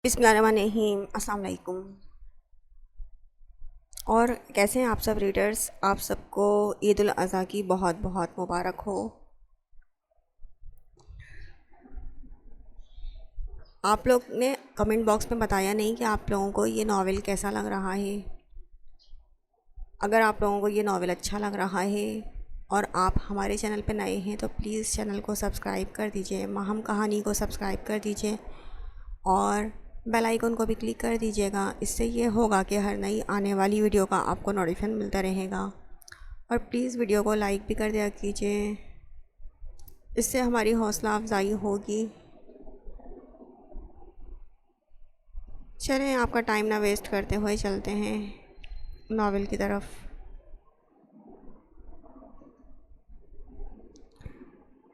بسم اللہ الرحمن الرحیم۔ السلام علیکم۔ اور کیسے ہیں آپ سب ریڈرز؟ آپ سب کو عید الاضحیٰ کی بہت بہت مبارک ہو۔ آپ لوگ نے کمنٹ باکس میں بتایا نہیں کہ آپ لوگوں کو یہ ناول کیسا لگ رہا ہے۔ اگر آپ لوگوں کو یہ ناول اچھا لگ رہا ہے اور آپ ہمارے چینل پہ نئے ہیں تو پلیز چینل کو سبسکرائب کر دیجئے، ماہم کہانی کو سبسکرائب کر دیجئے اور بیل آئیکن کو بھی کلک کر دیجیے گا۔ اس سے یہ ہوگا کہ ہر نئی آنے والی ویڈیو کا آپ کو نوٹیفیکیشن ملتا رہے گا۔ اور پلیز ویڈیو کو لائک بھی کر دیا کیجیے، اس سے ہماری حوصلہ افزائی ہوگی۔ چلیں آپ کا ٹائم نہ ویسٹ کرتے ہوئے چلتے ہیں ناول کی طرف۔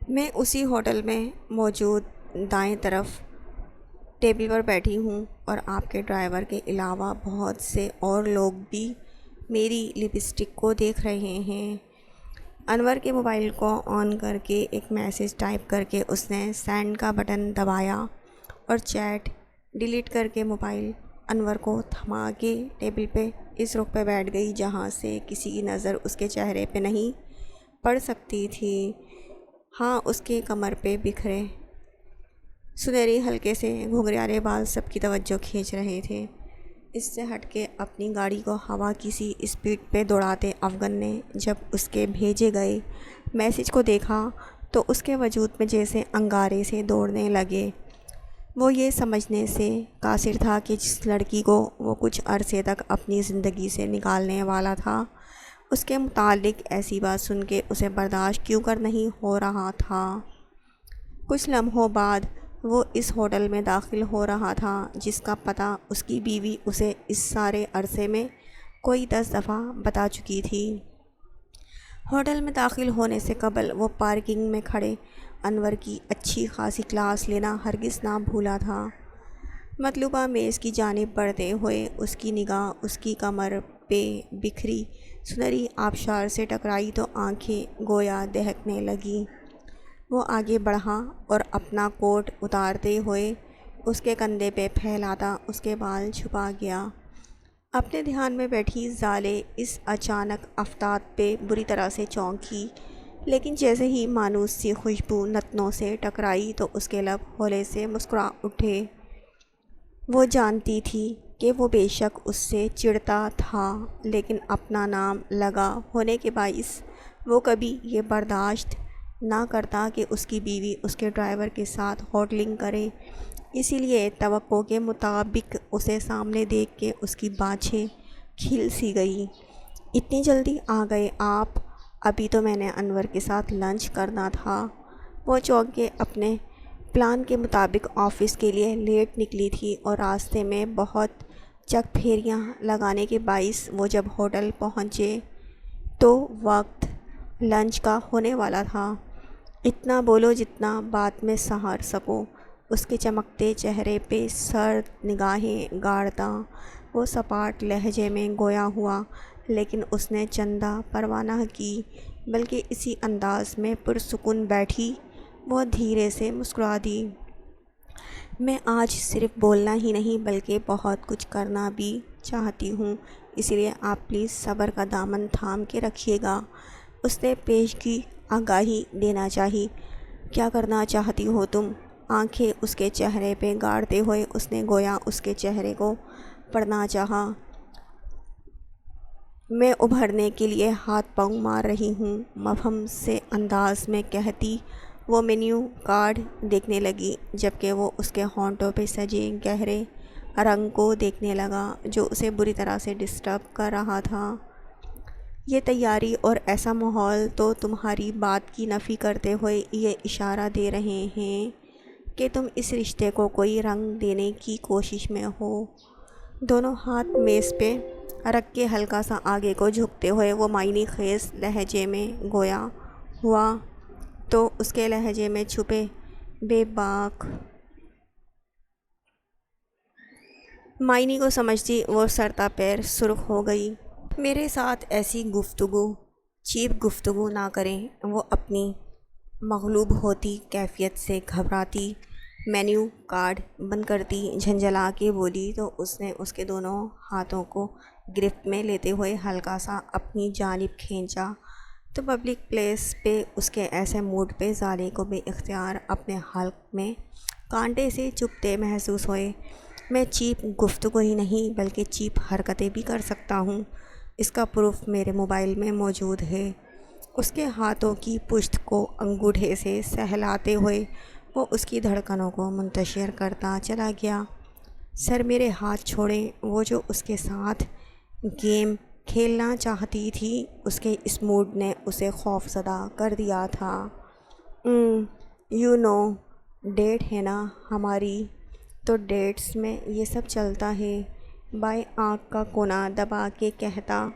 میں اسی ہوٹل میں موجود دائیں طرف ٹیبل پر بیٹھی ہوں اور آپ کے ڈرائیور کے علاوہ بہت سے اور لوگ بھی میری لپسٹک کو دیکھ رہے ہیں۔ انور کے موبائل کو آن کر کے ایک میسیج ٹائپ کر کے اس نے سینڈ کا بٹن دبایا اور چیٹ ڈیلیٹ کر کے موبائل انور کو تھما کے ٹیبل پہ اس رخ پہ بیٹھ گئی جہاں سے کسی کی نظر اس کے چہرے پہ نہیں پڑ سکتی تھی۔ ہاں، اس کے کمر پہ بکھرے سنہری ہلکے سے گھنگریالے بال سب کی توجہ کھینچ رہے تھے۔ اس سے ہٹ کے اپنی گاڑی کو ہوا کی سی اسپیڈ پہ دوڑاتے افغان نے جب اس کے بھیجے گئے میسیج کو دیکھا تو اس کے وجود میں جیسے انگارے سے دوڑنے لگے۔ وہ یہ سمجھنے سے قاصر تھا کہ جس لڑکی کو وہ کچھ عرصے تک اپنی زندگی سے نکالنے والا تھا، اس کے متعلق ایسی بات سن کے اسے برداشت کیوں کر نہیں ہو رہا تھا۔ کچھ لمحوں بعد وہ اس ہوٹل میں داخل ہو رہا تھا جس کا پتہ اس کی بیوی اسے اس سارے عرصے میں کوئی 10 دفعہ بتا چکی تھی۔ ہوٹل میں داخل ہونے سے قبل وہ پارکنگ میں کھڑے انور کی اچھی خاصی کلاس لینا ہرگز نہ بھولا تھا۔ مطلوبہ میز کی جانب بڑھتے ہوئے اس کی نگاہ اس کی کمر پہ بکھری سنہری آبشار سے ٹکرائی تو آنکھیں گویا دہکنے لگیں۔ وہ آگے بڑھا اور اپنا کوٹ اتارتے ہوئے اس کے کندھے پہ پھیلاتا اس کے بال چھپا گیا۔ اپنے دھیان میں بیٹھی زالے اس اچانک افتاد پہ بری طرح سے چونکی، لیکن جیسے ہی مانوس سی خوشبو نتنوں سے ٹکرائی تو اس کے لب ہولے سے مسکرا اٹھے۔ وہ جانتی تھی کہ وہ بے شک اس سے چڑھتا تھا، لیکن اپنا نام لگا ہونے کے باعث وہ کبھی یہ برداشت نہ کرتا کہ اس کی بیوی اس کے ڈرائیور کے ساتھ ہوٹلنگ کرے۔ اسی لیے توقع کے مطابق اسے سامنے دیکھ کے اس کی بانچیں کھل سی گئی۔ اتنی جلدی آ گئے آپ؟ ابھی تو میں نے انور کے ساتھ لنچ کرنا تھا۔ وہ چونک کے اپنے پلان کے مطابق آفس کے لیے لیٹ نکلی تھی اور راستے میں بہت چک پھیریاں لگانے کے باعث وہ جب ہوٹل پہنچے تو وقت لنچ کا ہونے والا تھا۔ اتنا بولو جتنا بات میں سہار سکو۔ اس کے چمکتے چہرے پہ سرد نگاہیں گاڑتا وہ سپاٹ لہجے میں گویا ہوا، لیکن اس نے چندہ پرواہ نہ کی، بلکہ اسی انداز میں پرسکون بیٹھی وہ دھیرے سے مسکرا دی۔ میں آج صرف بولنا ہی نہیں بلکہ بہت کچھ کرنا بھی چاہتی ہوں، اس لیے آپ پلیز صبر کا دامن تھام کے رکھیے گا۔ اس نے پیشگی آگاہی دینا چاہی۔ کیا کرنا چاہتی ہو تم؟ آنکھیں اس کے چہرے پہ گاڑتے ہوئے اس نے گویا اس کے چہرے کو پڑھنا چاہا۔ میں ابھرنے کے لیے ہاتھ پاؤں مار رہی ہوں، مبہم سے انداز میں کہتی وہ مینیو کارڈ دیکھنے لگی، جبکہ وہ اس کے ہونٹوں پہ سجے گہرے رنگ کو دیکھنے لگا جو اسے بری طرح سے ڈسٹرب کر رہا تھا۔ یہ تیاری اور ایسا ماحول تو تمہاری بات کی نفی کرتے ہوئے یہ اشارہ دے رہے ہیں کہ تم اس رشتے کو کوئی رنگ دینے کی کوشش میں ہو۔ دونوں ہاتھ میز پہ رکھ کے ہلکا سا آگے کو جھکتے ہوئے وہ معنی خیز لہجے میں گویا ہوا تو اس کے لہجے میں چھپے بے باک معنی کو سمجھتی وہ سرتا پیر سرخ ہو گئی۔ میرے ساتھ ایسی گفتگو، چیپ گفتگو نہ کریں۔ وہ اپنی مغلوب ہوتی کیفیت سے گھبراتی مینیو کارڈ بند کرتی جھنجھلا کے بولی تو اس نے اس کے دونوں ہاتھوں کو گرفت میں لیتے ہوئے ہلکا سا اپنی جانب کھینچا تو پبلک پلیس پہ اس کے ایسے موڈ پہ زالے کو بے اختیار اپنے حلق میں کانٹے سے چبھتے محسوس ہوئے۔ میں چیپ گفتگو ہی نہیں بلکہ چیپ حرکتیں بھی کر سکتا ہوں، اس کا پروف میرے موبائل میں موجود ہے۔ اس کے ہاتھوں کی پشت کو انگوٹھے سے سہلاتے ہوئے وہ اس کی دھڑکنوں کو منتشر کرتا چلا گیا۔ سر میرے ہاتھ چھوڑیں، وہ جو اس کے ساتھ گیم کھیلنا چاہتی تھی اس کے اس موڈ نے اسے خوف زدہ کر دیا تھا۔ یو نو ڈیٹ ہے نا ہماری، تو ڈیٹس میں یہ سب چلتا ہے، بائیں آنکھ کا کونا دبا کے کہتا۔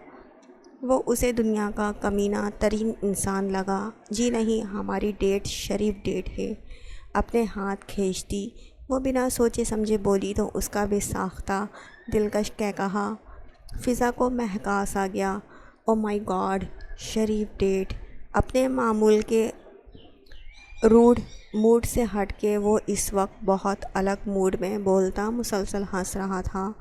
وہ اسے دنیا کا کمینہ ترین انسان لگا۔ جی نہیں، ہماری ڈیٹ شریف ڈیٹ ہے، اپنے ہاتھ کھینچتی وہ بنا سوچے سمجھے بولی تو اس کا بے ساختہ دلکش کہا فضا کو مہکا سا گیا۔ او مائی گاڈ، شریف ڈیٹ! اپنے معمول کے روڈ موڈ سے ہٹ کے وہ اس وقت بہت الگ موڈ میں بولتا مسلسل ہنس رہا تھا،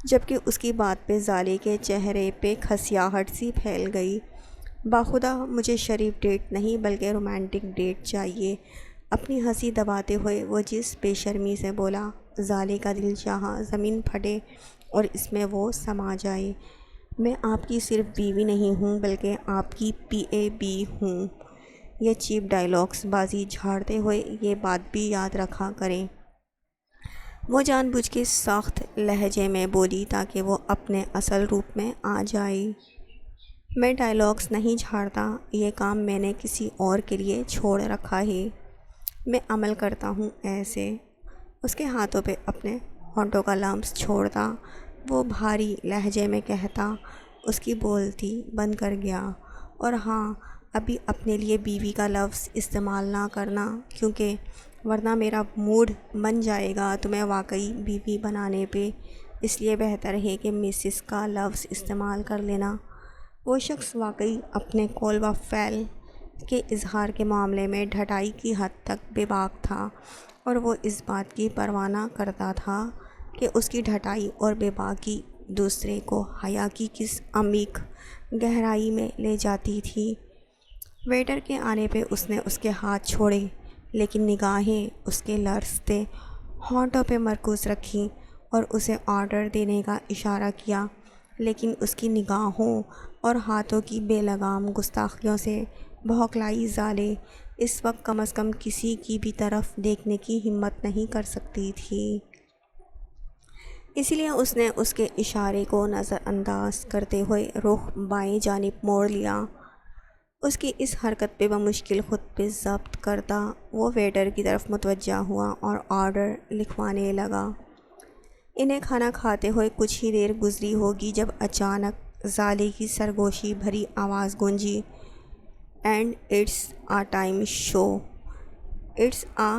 جبکہ اس کی بات پہ زالے کے چہرے پہ کھسیاہٹ سی پھیل گئی۔ باخدا مجھے شریف ڈیٹ نہیں بلکہ رومانٹک ڈیٹ چاہیے، اپنی ہنسی دباتے ہوئے وہ جس بے شرمی سے بولا، زالے کا دل چاہا زمین پھٹے اور اس میں وہ سما جائے۔ میں آپ کی صرف بیوی نہیں ہوں بلکہ آپ کی پی اے بھی ہوں۔ یہ چیپ ڈائلاگس بازی جھاڑتے ہوئے یہ بات بھی یاد رکھا کریں۔ وہ جان بوجھ کے سخت لہجے میں بولی تاکہ وہ اپنے اصل روپ میں آ جائے۔ میں ڈائلاگس نہیں جھاڑتا، یہ کام میں نے کسی اور کے لیے چھوڑ رکھا ہے، میں عمل کرتا ہوں ایسے۔ اس کے ہاتھوں پہ اپنے ہونٹوں کا لمس چھوڑتا وہ بھاری لہجے میں کہتا، اس کی بولتی بند کر گیا، اور ہاں ابھی اپنے لیے بیوی کا لفظ استعمال نہ کرنا کیونکہ ورنہ میرا موڈ بن جائے گا تمہیں واقعی بیوی بنانے پہ، اس لیے بہتر ہے کہ مسز کا لفظ استعمال کر لینا۔ وہ شخص واقعی اپنے قول و فعل کے اظہار کے معاملے میں ڈھٹائی کی حد تک بے باک تھا، اور وہ اس بات کی پرواہ نہ کرتا تھا کہ اس کی ڈھٹائی اور بے باکی دوسرے کو حیا کی کس عمیق گہرائی میں لے جاتی تھی۔ ویٹر کے آنے پہ اس نے اس کے ہاتھ چھوڑے لیکن نگاہیں اس کے لرزتے ہونٹوں پہ مرکوز رکھیں اور اسے آرڈر دینے کا اشارہ کیا، لیکن اس کی نگاہوں اور ہاتھوں کی بے لگام گستاخیوں سے بھوکلائی زالے اس وقت کم از کم کسی کی بھی طرف دیکھنے کی ہمت نہیں کر سکتی تھی۔ اسی لیے اس نے اس کے اشارے کو نظر انداز کرتے ہوئے رخ بائیں جانب موڑ لیا۔ اس کی اس حرکت پہ بمشکل خود پہ ضبط کرتا وہ ویٹر کی طرف متوجہ ہوا اور آرڈر لکھوانے لگا۔ انہیں کھانا کھاتے ہوئے کچھ ہی دیر گزری ہوگی جب اچانک زالے کی سرگوشی بھری آواز گونجی، and it's a time show, it's a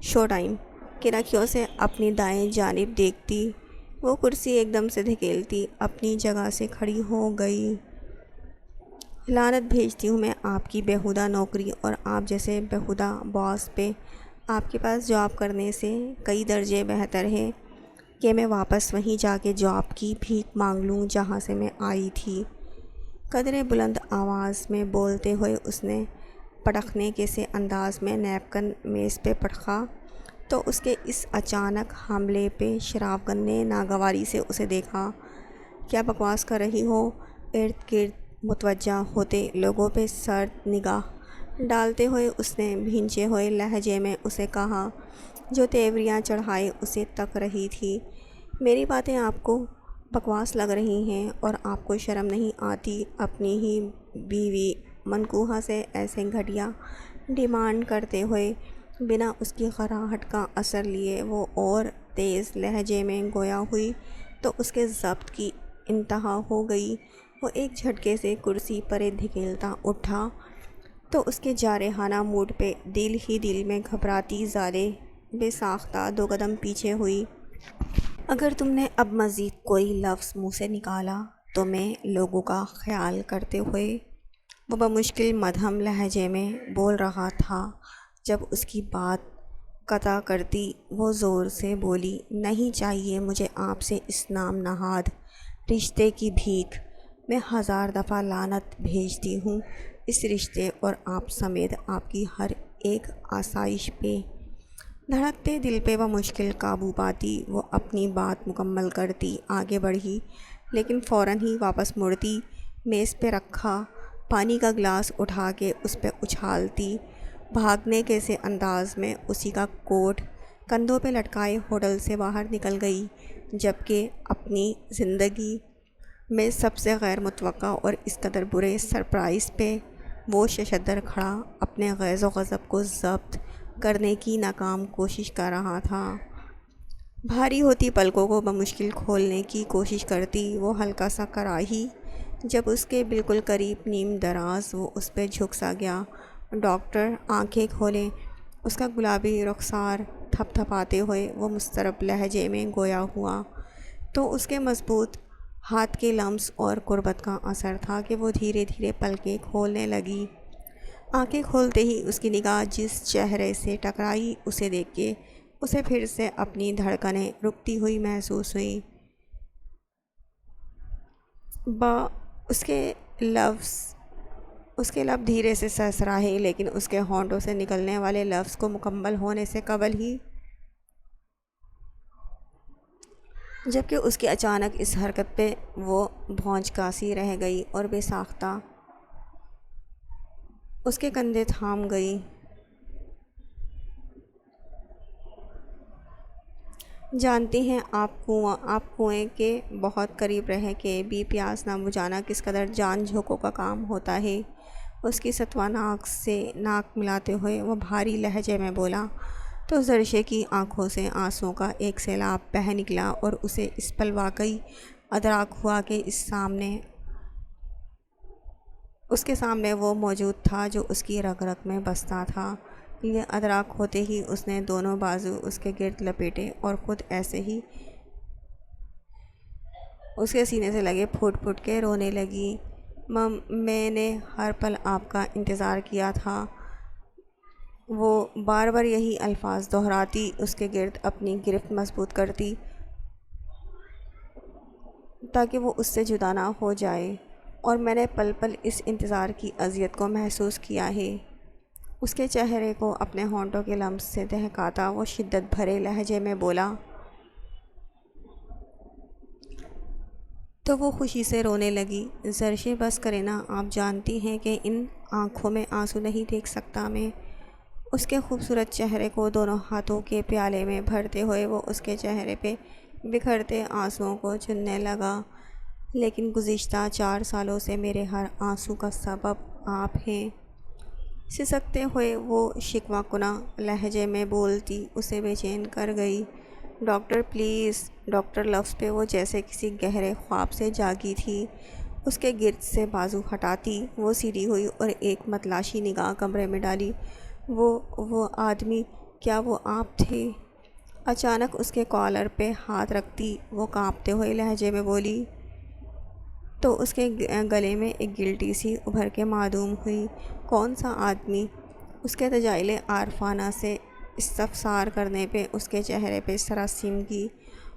show time. کنکھیوں سے اپنی دائیں جانب دیکھتی وہ کرسی ایک دم سے دھکیلتی اپنی جگہ سے کھڑی ہو گئی۔ لعنت بھیجتی ہوں میں آپ کی بیہودہ نوکری اور آپ جیسے بیہودہ باس پہ۔ آپ کے پاس جاب کرنے سے کئی درجے بہتر ہے کہ میں واپس وہیں جا کے جاب کی بھیک مانگ لوں جہاں سے میں آئی تھی۔ قدرے بلند آواز میں بولتے ہوئے اس نے پٹخنے کے سے انداز میں نیپکن میز پہ پٹخا تو اس کے اس اچانک حملے پہ شرافگن نے ناگواری سے اسے دیکھا۔ کیا بکواس کر رہی ہو؟ ارد گرد متوجہ ہوتے لوگوں پہ سرد نگاہ ڈالتے ہوئے اس نے بھینچے ہوئے لہجے میں اسے کہا جو تیوریاں چڑھائے اسے تک رہی تھی، میری باتیں آپ کو بکواس لگ رہی ہیں اور آپ کو شرم نہیں آتی اپنی ہی بیوی منکوحہ سے ایسے گھٹیا ڈیمانڈ کرتے ہوئے؟ بنا اس کی غراہٹ کا اثر لیے وہ اور تیز لہجے میں گویا ہوئی تو اس کے ضبط کی انتہا ہو گئی۔ وہ ایک جھٹکے سے کرسی پرے دھکیلتا اٹھا تو اس کے جارحانہ موڈ پہ دل ہی دل میں گھبراتی زالے بے ساختہ دو قدم پیچھے ہوئی۔ اگر تم نے اب مزید کوئی لفظ منہ سے نکالا تو میں لوگوں کا خیال کرتے ہوئے وہ بمشکل مدھم لہجے میں بول رہا تھا، جب اس کی بات قطع کرتی وہ زور سے بولی، نہیں چاہیے مجھے آپ سے اس نام نہاد رشتے کی بھیک۔ میں 1000 دفعہ لعنت بھیجتی ہوں اس رشتے اور آپ سمیت آپ کی ہر ایک آسائش پہ۔ دھڑکتے دل پہ بمشکل قابو پاتی وہ اپنی بات مکمل کرتی آگے بڑھی، لیکن فوراً ہی واپس مڑتی، میز پہ رکھا پانی کا گلاس اٹھا کے اس پہ اچھالتی، بھاگنے کے سے انداز میں اسی کا کوٹ کندھوں پہ لٹکائے ہوٹل سے باہر نکل گئی، جبکہ اپنی زندگی میں سب سے غیر متوقع اور اس قدر برے سرپرائز پہ وہ ششدر کھڑا اپنے غیظ و غضب کو ضبط کرنے کی ناکام کوشش کر رہا تھا۔ بھاری ہوتی پلکوں کو بمشکل کھولنے کی کوشش کرتی وہ ہلکا سا کراہی، جب اس کے بالکل قریب نیم دراز وہ اس پہ جھک سا گیا۔ ڈاکٹر آنکھیں کھولیں، اس کا گلابی رخسار تھپ تھپاتے ہوئے وہ مضطرب لہجے میں گویا ہوا، تو اس کے مضبوط ہاتھ کے لمس اور قربت کا اثر تھا کہ وہ دھیرے دھیرے پلکیں کھولنے لگی۔ آنکھیں کھولتے ہی اس کی نگاہ جس چہرے سے ٹکرائی اسے دیکھ کے اسے پھر سے اپنی دھڑکنیں رکتی ہوئی محسوس ہوئیں۔ اس کے لب دھیرے سے سرسراہے، لیکن اس کے ہونٹوں سے نکلنے والے لفظ کو مکمل ہونے سے قبل ہی، جبکہ اس کی اچانک اس حرکت پہ وہ بھونچکا سی رہ گئی اور بے ساختہ اس کے کندھے تھام گئی۔ جانتی ہیں آپ کنویں کے بہت قریب رہ کے بھی پیاس نہ بجھانا کس قدر جان جھوکوں کا کام ہوتا ہے؟ اس کی ستوہ ناک سے ناک ملاتے ہوئے وہ بھاری لہجے میں بولا، تو زرشے کی آنکھوں سے آنسوؤں کا ایک سیلاب بہہ نکلا اور اسے اس پل واقعی ادراک ہوا کہ اس کے سامنے وہ موجود تھا جو اس کی رگ رگ میں بستا تھا۔ یہ ادراک ہوتے ہی اس نے دونوں بازو اس کے گرد لپیٹے اور خود ایسے ہی اس کے سینے سے لگے پھوٹ پھوٹ کے رونے لگی۔ میں نے ہر پل آپ کا انتظار کیا تھا، وہ بار بار یہی الفاظ دہراتی، اس کے گرد اپنی گرفت مضبوط کرتی تاکہ وہ اس سے جدا نہ ہو جائے، اور میں نے پل پل اس انتظار کی اذیت کو محسوس کیا ہے۔ اس کے چہرے کو اپنے ہونٹوں کے لمس سے دہکاتا وہ شدت بھرے لہجے میں بولا، تو وہ خوشی سے رونے لگی۔ زرشے بس کرے نا، آپ جانتی ہیں کہ ان آنکھوں میں آنسو نہیں دیکھ سکتا میں۔ اس کے خوبصورت چہرے کو دونوں ہاتھوں کے پیالے میں بھرتے ہوئے وہ اس کے چہرے پہ بکھرتے آنسوؤں کو چننے لگا، لیکن گزشتہ 4 سالوں سے میرے ہر آنسو کا سبب آپ ہیں۔ سسکتے ہوئے وہ شکوہ کناں لہجے میں بولتی اسے بے چین کر گئی۔ ڈاکٹر پلیز، ڈاکٹر لفظ پہ وہ جیسے کسی گہرے خواب سے جاگی تھی۔ اس کے گرد سے بازو ہٹاتی وہ سیدھی ہوئی اور ایک متلاشی نگاہ کمرے میں ڈالی۔ وہ آدمی، کیا وہ آپ تھے؟ اچانک اس کے کالر پہ ہاتھ رکھتی وہ کانپتے ہوئے لہجے میں بولی، تو اس کے گلے میں ایک گلٹی سی ابھر کے معدوم ہوئی۔ کون سا آدمی؟ اس کے تجاعل عارفانہ سے استفسار کرنے پہ اس کے چہرے پہ سراسیمگی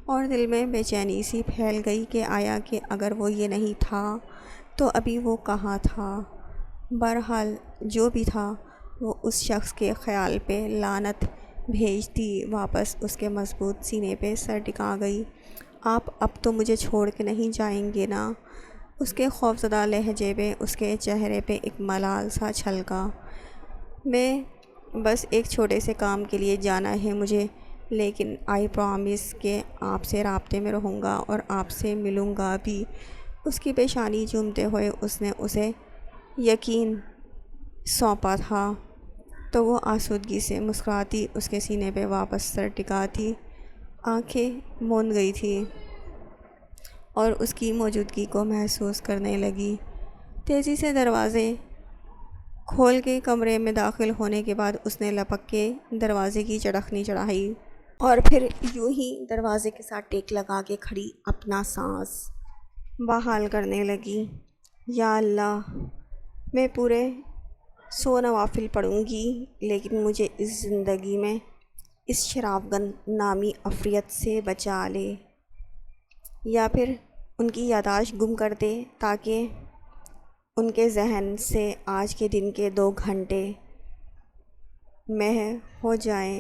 اور دل میں بے چینی سی پھیل گئی کہ آیا کہ اگر وہ یہ نہیں تھا تو ابھی وہ کہاں تھا؟ بہرحال جو بھی تھا، وہ اس شخص کے خیال پہ لعنت بھیجتی واپس اس کے مضبوط سینے پہ سر ٹکا گئی۔ آپ اب تو مجھے چھوڑ کے نہیں جائیں گے نا؟ اس کے خوفزدہ لہجے پہ اس کے چہرے پہ ایک ملال سا چھلکا۔ میں بس ایک چھوٹے سے کام کے لیے جانا ہے مجھے، لیکن آئی پرامس کہ آپ سے رابطے میں رہوں گا اور آپ سے ملوں گا بھی۔ اس کی پیشانی چومتے ہوئے اس نے اسے یقین سونپا تھا، تو وہ آسودگی سے مسکراتی اس کے سینے پہ واپس سر ٹکاتی آنکھیں موند گئی تھی اور اس کی موجودگی کو محسوس کرنے لگی۔ تیزی سے دروازے کھول کے کمرے میں داخل ہونے کے بعد اس نے لپک کے دروازے کی چڑخنی چڑھائی اور پھر یوں ہی دروازے کے ساتھ ٹیک لگا کے کھڑی اپنا سانس بحال کرنے لگی۔ یا اللہ، میں پورے 100 نوافل پڑھوں گی، لیکن مجھے اس زندگی میں اس شرافگن نامی عفریت سے بچا لے، یا پھر ان کی یادداشت گم کر دے تاکہ ان کے ذہن سے آج کے دن کے 2 گھنٹے محو ہو جائیں۔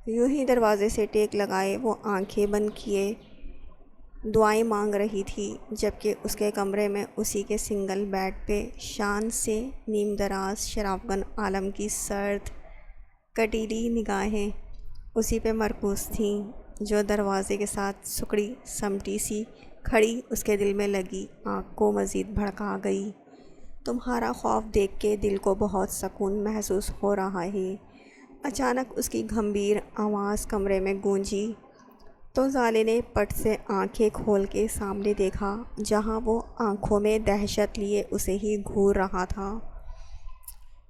یوں ہی دروازے سے ٹیک لگائے وہ آنکھیں بند کیے دعائیں مانگ رہی تھی، جبکہ اس کے کمرے میں اسی کے سنگل بیڈ پہ شان سے نیم دراز شرافگن عالم کی سرد کٹیلی نگاہیں اسی پہ مرکوز تھیں، جو دروازے کے ساتھ سکڑی سمٹی سی کھڑی اس کے دل میں لگی آگ کو مزید بھڑکا گئی۔ تمہارا خوف دیکھ کے دل کو بہت سکون محسوس ہو رہا ہے۔ اچانک اس کی گمبھیر آواز کمرے میں گونجی تو زالے نے پٹ سے آنکھیں کھول کے سامنے دیکھا، جہاں وہ آنکھوں میں دہشت لیے اسے ہی گھور رہا تھا۔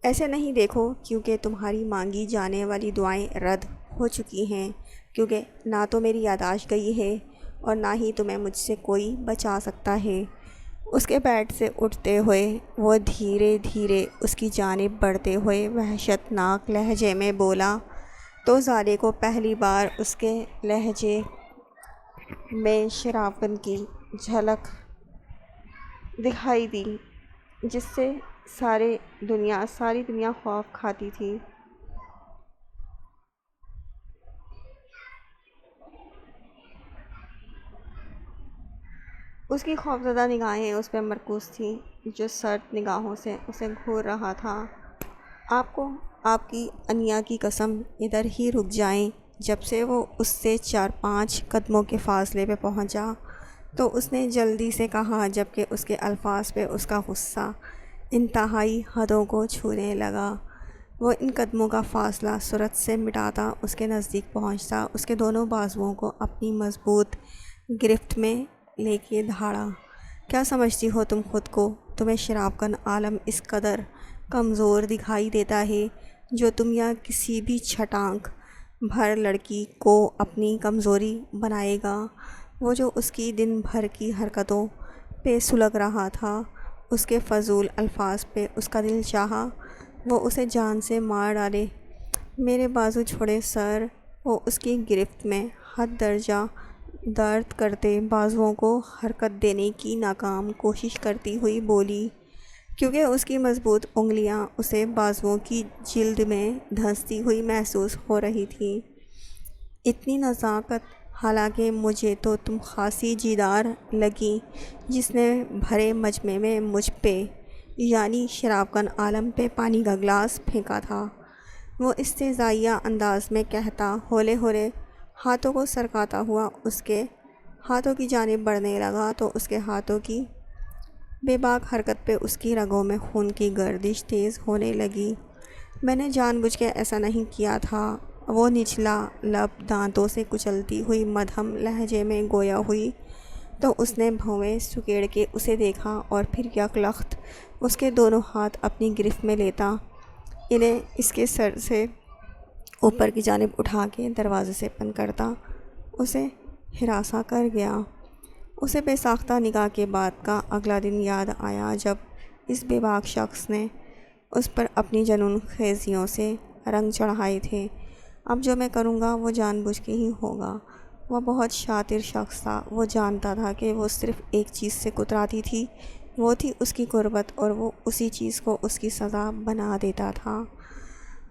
ایسے نہیں دیکھو، کیونکہ تمہاری مانگی جانے والی دعائیں رد ہو چکی ہیں، کیونکہ نہ تو میری یادداشت گئی ہے اور نہ ہی تمہیں مجھ سے کوئی بچا سکتا ہے۔ اس کے بیڈ سے اٹھتے ہوئے وہ دھیرے دھیرے اس کی جانب بڑھتے ہوئے وحشت ناک لہجے میں بولا، تو زالے کو پہلی بار اس کے لہجے میں شرافگن کی جھلک دکھائی دی، جس سے ساری دنیا خوف کھاتی تھی۔ اس کی خوفزدہ نگاہیں اس پہ مرکوز تھیں، جو سرد نگاہوں سے اسے گھور رہا تھا۔ آپ کو آپ کی انیا کی قسم ادھر ہی رک جائیں۔ جب سے وہ اس سے 4-5 قدموں کے فاصلے پہ پہنچا تو اس نے جلدی سے کہا، جبکہ اس کے الفاظ پہ اس کا غصہ انتہائی حدوں کو چھونے لگا۔ وہ ان قدموں کا فاصلہ سرعت سے مٹاتا اس کے نزدیک پہنچتا، اس کے دونوں بازوؤں کو اپنی مضبوط گرفت میں لے کے دھاڑا۔ کیا سمجھتی ہو تم خود کو؟ تمہیں شرافگن عالم اس قدر کمزور دکھائی دیتا ہے، جو تم یا کسی بھی چھٹانک بھر لڑکی کو اپنی کمزوری بنائے گا؟ وہ جو اس کی دن بھر کی حرکتوں پہ سلگ رہا تھا، اس کے فضول الفاظ پہ اس کا دل چاہا وہ اسے جان سے مار ڈالے۔ میرے بازو چھوڑے سر، وہ اس کی گرفت میں حد درجہ درد کرتے بازوؤں کو حرکت دینے کی ناکام کوشش کرتی ہوئی بولی، کیونکہ اس کی مضبوط انگلیاں اسے بازوؤں کی جلد میں دھنستی ہوئی محسوس ہو رہی تھیں۔ اتنی نزاکت! حالانکہ مجھے تو تم خاصی جیدار لگیں، جس نے بھرے مجمع میں مجھ پہ یعنی شرافگن عالم پہ پانی کا گلاس پھینکا تھا۔ وہ استہزائیہ انداز میں کہتا ہولے ہولے ہاتھوں کو سرکاتا ہوا اس کے ہاتھوں کی جانب بڑھنے لگا، تو اس کے ہاتھوں کی بے باک حرکت پہ اس کی رگوں میں خون کی گردش تیز ہونے لگی۔ میں نے جان بوجھ کے ایسا نہیں کیا تھا، وہ نچلا لب دانتوں سے کچلتی ہوئی مدھم لہجے میں گویا ہوئی، تو اس نے بھویں سکیڑ کے اسے دیکھا اور پھر یک لخت اس کے دونوں ہاتھ اپنی گرفت میں لیتا انہیں اس کے سر سے اوپر کی جانب اٹھا کے دروازے سے بند کرتا اسے ہراساں کر گیا۔ اسے بے ساختہ نگاہ کے بعد کا اگلا دن یاد آیا، جب اس بے باک شخص نے اس پر اپنی جنون خیزیوں سے رنگ چڑھائے تھے۔ اب جو میں کروں گا وہ جان بوجھ کے ہی ہوگا۔ وہ بہت شاطر شخص تھا، وہ جانتا تھا کہ وہ صرف ایک چیز سے کتراتی تھی، وہ تھی اس کی قربت، اور وہ اسی چیز کو اس کی سزا بنا دیتا تھا۔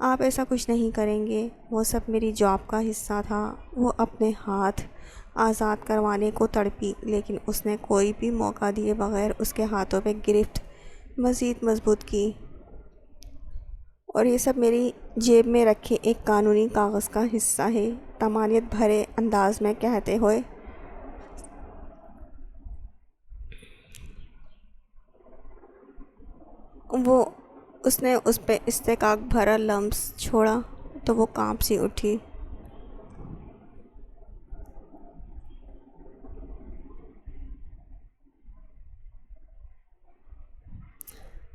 آپ ایسا کچھ نہیں کریں گے، وہ سب میری جاب کا حصہ تھا۔ وہ اپنے ہاتھ آزاد کروانے کو تڑپی، لیکن اس نے کوئی بھی موقع دیے بغیر اس کے ہاتھوں پہ گرفت مزید مضبوط کی۔ اور یہ سب میری جیب میں رکھے ایک قانونی کاغذ کا حصہ ہے، طمانینت بھرے انداز میں کہتے ہوئے اس نے اس پہ استحقاق بھرا لمس چھوڑا تو وہ کانپ سی اٹھی۔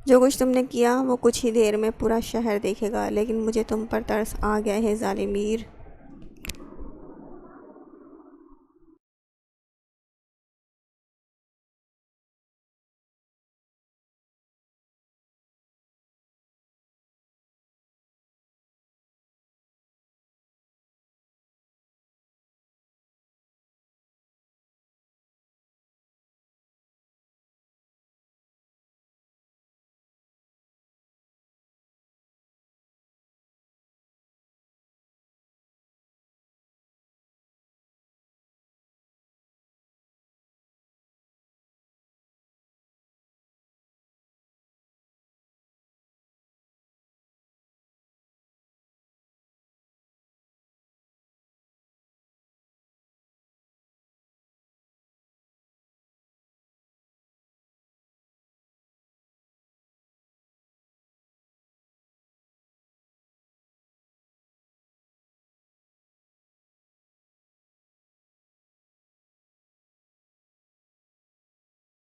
جو کچھ تم نے کیا وہ کچھ ہی دیر میں پورا شہر دیکھے گا، لیکن مجھے تم پر ترس آ گیا ہے ظالم میر۔